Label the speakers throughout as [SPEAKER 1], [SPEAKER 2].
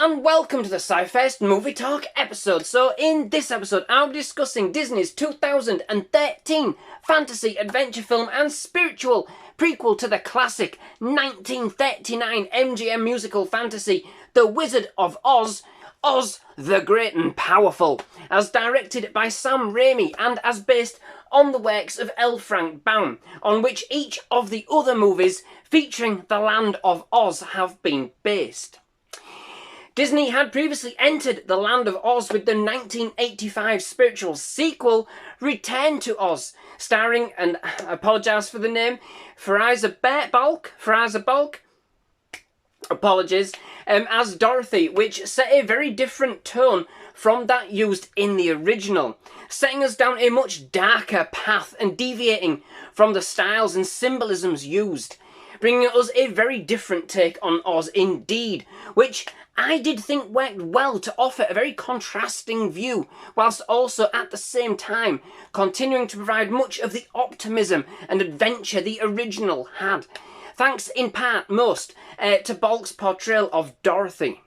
[SPEAKER 1] and welcome to the SciFirst MovieTalk episode. So in this episode I'll be discussing Disney's 2013 fantasy adventure film and spiritual prequel to the classic 1939 MGM musical fantasy The Wizard of Oz, Oz the Great and Powerful, as directed by Sam Raimi and as based on the works of L. Frank Baum, on which each of the other movies featuring the Land of Oz have been based. Disney had previously entered the Land of Oz with the 1985 spiritual sequel, Return to Oz, starring, and I apologise for the name, Fraser-Bulk, as Dorothy, which set a very different tone from that used in the original, setting us down a much darker path and deviating from the styles and symbolisms used, bringing us a very different take on Oz indeed, which I did think worked well to offer a very contrasting view, whilst also at the same time continuing to provide much of the optimism and adventure the original had, thanks in part most to Bulk's portrayal of Dorothy.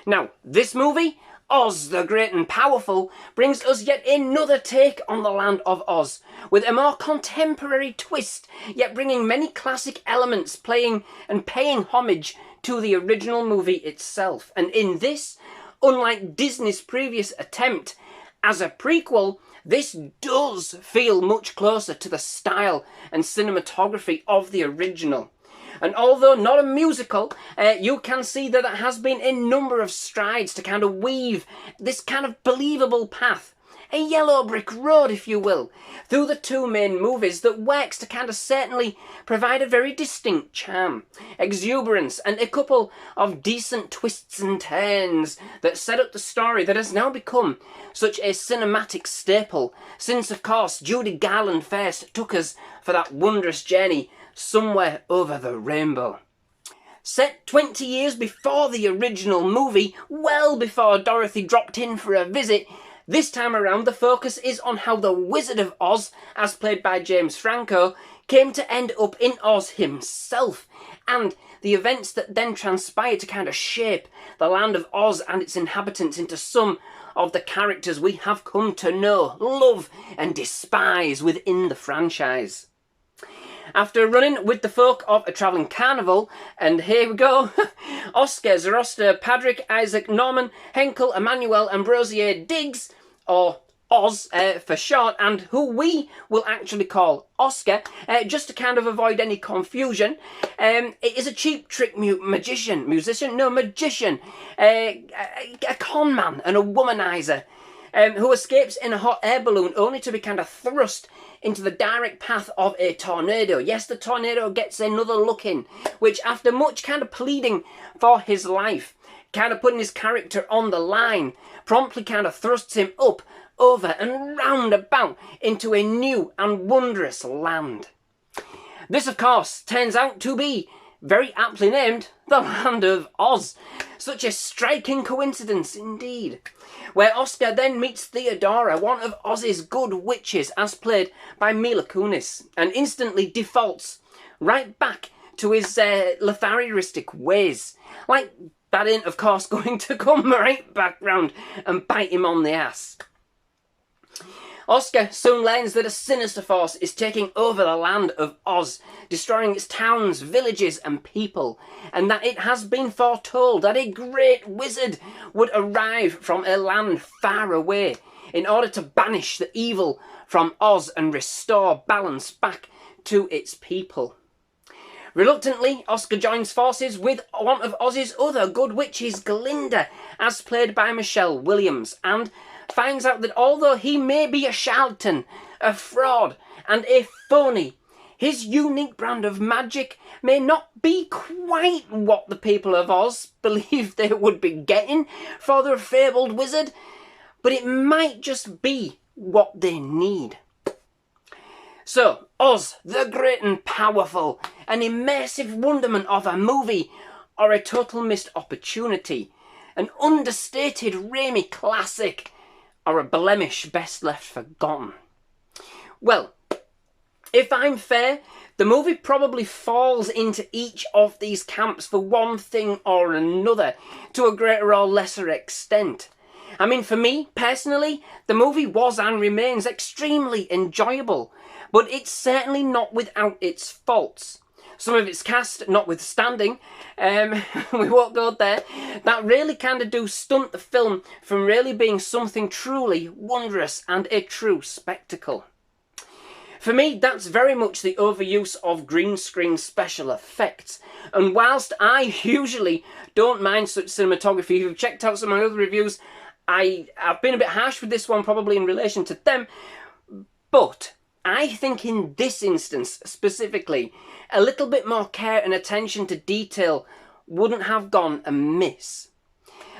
[SPEAKER 1] Now, this movie, Oz the Great and Powerful, brings us yet another take on the Land of Oz, with a more contemporary twist, yet bringing many classic elements paying homage to the original movie itself. And in this, unlike Disney's previous attempt as a prequel, this does feel much closer to the style and cinematography of the original. And although not a musical, you can see that there has been a number of strides to kind of weave this kind of believable path, a yellow brick road if you will, through the two main movies that works to kind of certainly provide a very distinct charm, exuberance and a couple of decent twists and turns that set up the story that has now become such a cinematic staple since of course Judy Garland first took us for that wondrous journey somewhere over the rainbow. Set 20 years before the original movie, well before Dorothy dropped in for a visit, this time around the focus is on how the Wizard of Oz, as played by James Franco, came to end up in Oz himself, and the events that then transpired to kind of shape the Land of Oz and its inhabitants into some of the characters we have come to know, love and despise within the franchise. After running with the folk of a travelling carnival, and here we go, Oscar, Zoroaster, Padrick, Isaac, Norman, Henkel, Emmanuel, Ambrosier, Diggs, or Oz for short, and who we will actually call Oscar, just to kind of avoid any confusion. It is a cheap trick magician, a con man and a womanizer, who escapes in a hot air balloon only to be kind of thrust into the direct path of a tornado. Yes, the tornado gets another look in, which after much kind of pleading for his life, kind of putting his character on the line, promptly kind of thrusts him up, over and round about into a new and wondrous land. This of course turns out to be, very aptly named, the Land of Oz. Such a striking coincidence indeed, where Oscar then meets Theodora, one of Oz's good witches, as played by Mila Kunis, and instantly defaults right back to his letharistic ways. Like, that ain't of course going to come right back round and bite him on the ass. Oscar soon learns that a sinister force is taking over the Land of Oz, destroying its towns, villages and people, and that it has been foretold that a great wizard would arrive from a land far away in order to banish the evil from Oz and restore balance back to its people. Reluctantly, Oscar joins forces with one of Oz's other good witches, Glinda, as played by Michelle Williams, and finds out that although he may be a charlatan, a fraud, and a phony, his unique brand of magic may not be quite what the people of Oz believed they would be getting for their fabled wizard, but it might just be what they need. So, Oz, the Great and Powerful, an immersive wonderment of a movie, or a total missed opportunity, an understated Raimi classic, or a blemish best left forgotten. Well, if I'm fair, The movie probably falls into each of these camps for one thing or another, to a greater or lesser extent. I mean, for me, personally, the movie was and remains extremely enjoyable, but it's certainly not without its faults. Some of its cast notwithstanding, we won't go there, that really kind of do stunt the film from really being something truly wondrous and a true spectacle. For me, that's very much the overuse of green screen special effects. And whilst I usually don't mind such cinematography, if you've checked out some of my other reviews, I've been a bit harsh with this one probably in relation to them. But I think in this instance specifically, a little bit more care and attention to detail wouldn't have gone amiss.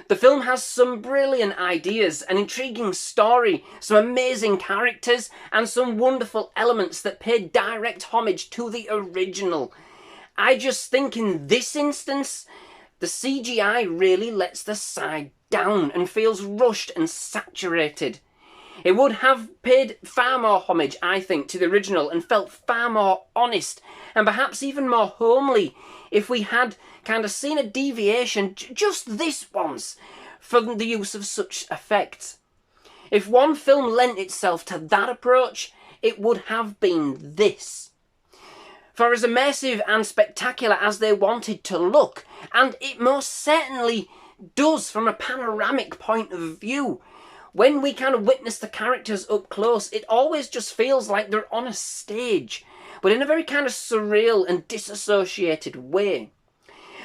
[SPEAKER 1] The film has some brilliant ideas, an intriguing story, some amazing characters, and some wonderful elements that pay direct homage to the original. I just think in this instance, the CGI really lets the side down and feels rushed and saturated. It would have paid far more homage, I think, to the original and felt far more honest and perhaps even more homely if we had kind of seen a deviation just this once from the use of such effects. If one film lent itself to that approach, it would have been this. For as immersive and spectacular as they wanted to look, and it most certainly does from a panoramic point of view, when we kind of witness the characters up close, it always just feels like they're on a stage, but in a very kind of surreal and disassociated way.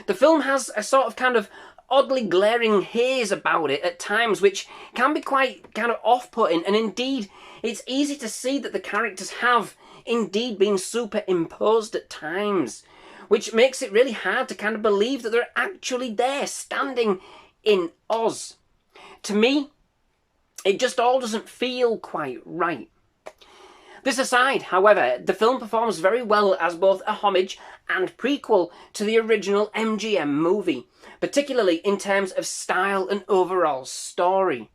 [SPEAKER 1] The film has a sort of kind of oddly glaring haze about it at times, which can be quite kind of off-putting, and indeed, it's easy to see that the characters have indeed been superimposed at times, which makes it really hard to kind of believe that they're actually there, standing in Oz. To me, it just all doesn't feel quite right. This aside, however, the film performs very well as both a homage and prequel to the original MGM movie, particularly in terms of style and overall story.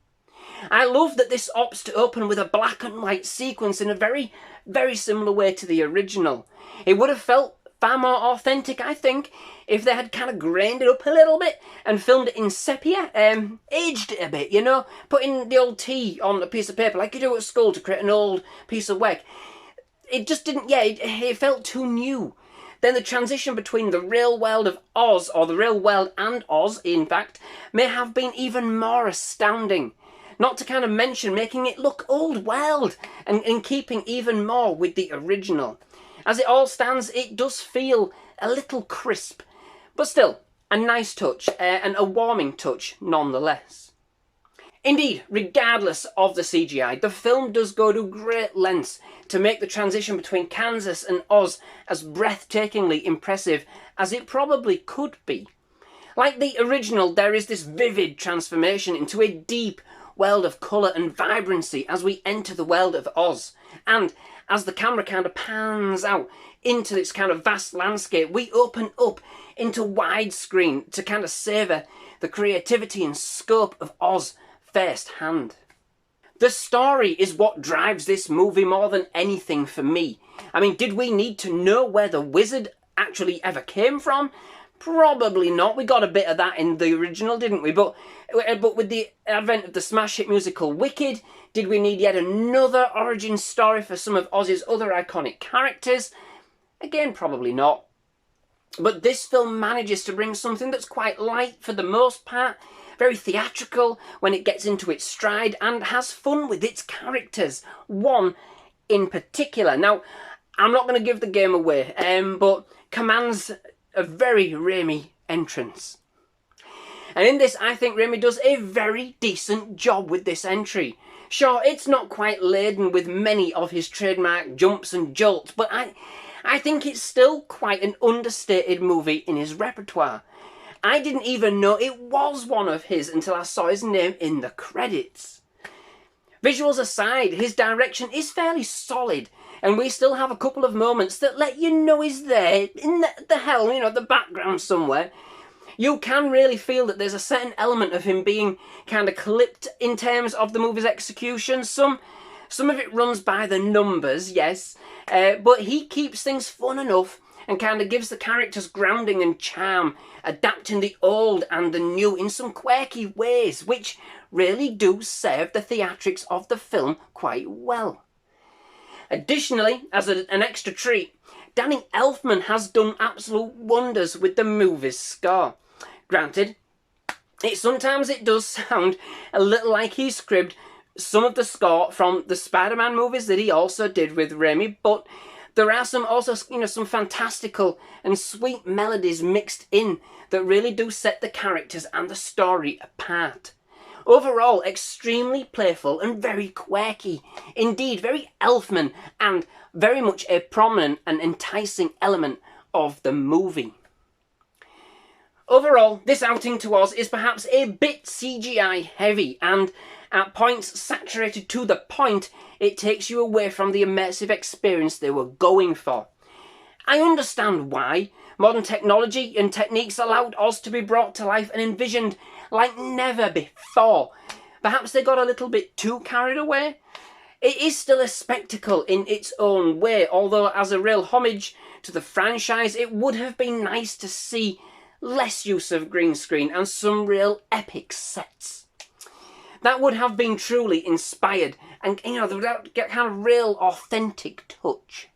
[SPEAKER 1] I love that this opts to open with a black and white sequence in a very, very similar way to the original. It would have felt far more authentic, I think, if they had kind of grained it up a little bit and filmed it in sepia, aged it a bit, you know, putting the old T on a piece of paper like you do at school to create an old piece of work. It just didn't, it felt too new. Then the transition between the real world of Oz, or the real world and Oz, in fact, may have been even more astounding. Not to kind of mention making it look old world and in keeping even more with the original. As it all stands, it does feel a little crisp, but still a nice touch and a warming touch nonetheless. Indeed, regardless of the CGI, the film does go to great lengths to make the transition between Kansas and Oz as breathtakingly impressive as it probably could be. Like the original, there is this vivid transformation into a deep world of colour and vibrancy as we enter the world of Oz, and as the camera kind of pans out into this kind of vast landscape, we open up into widescreen to kind of savour the creativity and scope of Oz firsthand. The story is what drives this movie more than anything for me. I mean, did we need to know where the wizard actually ever came from? Probably not. We got a bit of that in the original, didn't we? But with the advent of the smash hit musical Wicked, did we need yet another origin story for some of Oz's other iconic characters? Again, probably not. But this film manages to bring something that's quite light for the most part, very theatrical when it gets into its stride, and has fun with its characters. One in particular. Now, I'm not going to give the game away, but commands a very Raimi entrance. And in this, I think Raimi does a very decent job with this entry. Sure, it's not quite laden with many of his trademark jumps and jolts, but I think it's still quite an understated movie in his repertoire. I didn't even know it was one of his until I saw his name in the credits. Visuals aside, his direction is fairly solid, and we still have a couple of moments that let you know he's there in the background somewhere. You can really feel that there's a certain element of him being kind of clipped in terms of the movie's execution. Some Some of it runs by the numbers, yes, but he keeps things fun enough and kind of gives the characters grounding and charm, adapting the old and the new in some quirky ways, which really do serve the theatrics of the film quite well. Additionally, as an extra treat, Danny Elfman has done absolute wonders with the movie's score. Granted, sometimes it does sound a little like he scribbled some of the score from the Spider-Man movies that he also did with Raimi, but there are some fantastical and sweet melodies mixed in that really do set the characters and the story apart. Overall, extremely playful and very quirky. Indeed, very Elfman and very much a prominent and enticing element of the movie. Overall, this outing to Oz is perhaps a bit CGI heavy and at points saturated to the point it takes you away from the immersive experience they were going for. I understand why. Modern technology and techniques allowed Oz to be brought to life and envisioned like never before. Perhaps they got a little bit too carried away. It is still a spectacle in its own way, although as a real homage to the franchise, it would have been nice to see less use of green screen and some real epic sets. That would have been truly inspired and, they would get kind of real authentic touch.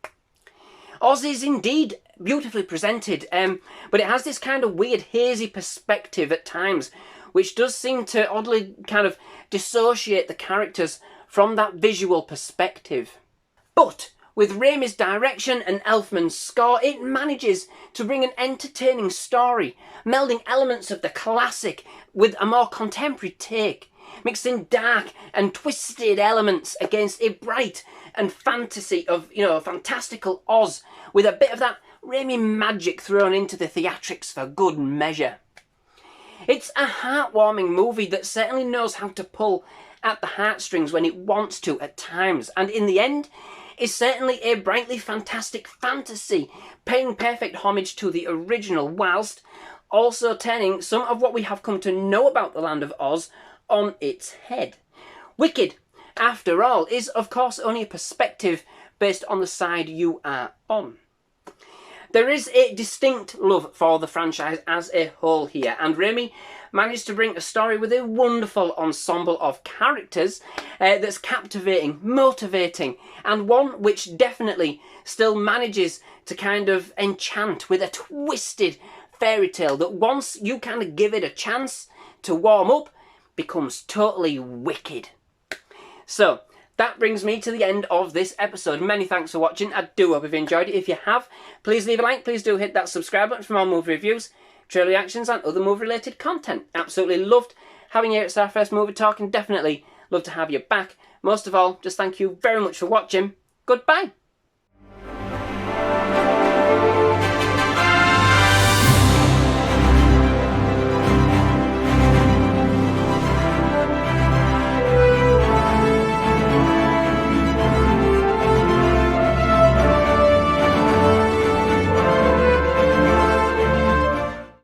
[SPEAKER 1] Oz is indeed beautifully presented, but it has this kind of weird hazy perspective at times, which does seem to oddly kind of dissociate the characters from that visual perspective. But with Raimi's direction and Elfman's score, it manages to bring an entertaining story, melding elements of the classic with a more contemporary take, mixing dark and twisted elements against a bright and fantasy of, fantastical Oz, with a bit of that Raimi magic thrown into the theatrics for good measure. It's a heartwarming movie that certainly knows how to pull at the heartstrings when it wants to at times, and in the end is certainly a brightly fantastic fantasy, paying perfect homage to the original whilst also turning some of what we have come to know about the Land of Oz on its head. Wicked, after all, is of course only a perspective based on the side you are on. There is a distinct love for the franchise as a whole here, and Raimi managed to bring a story with a wonderful ensemble of characters that's captivating, motivating, and one which definitely still manages to kind of enchant with a twisted fairy tale that once you kind of give it a chance to warm up, becomes totally wicked. So, that brings me to the end of this episode. Many thanks for watching. I do hope you've enjoyed it. If you have, please leave a like. Please do hit that subscribe button for more movie reviews, trailer reactions and other movie-related content. Absolutely loved having you here at SciFirst MovieTalk and definitely love to have you back. Most of all, just thank you very much for watching. Goodbye.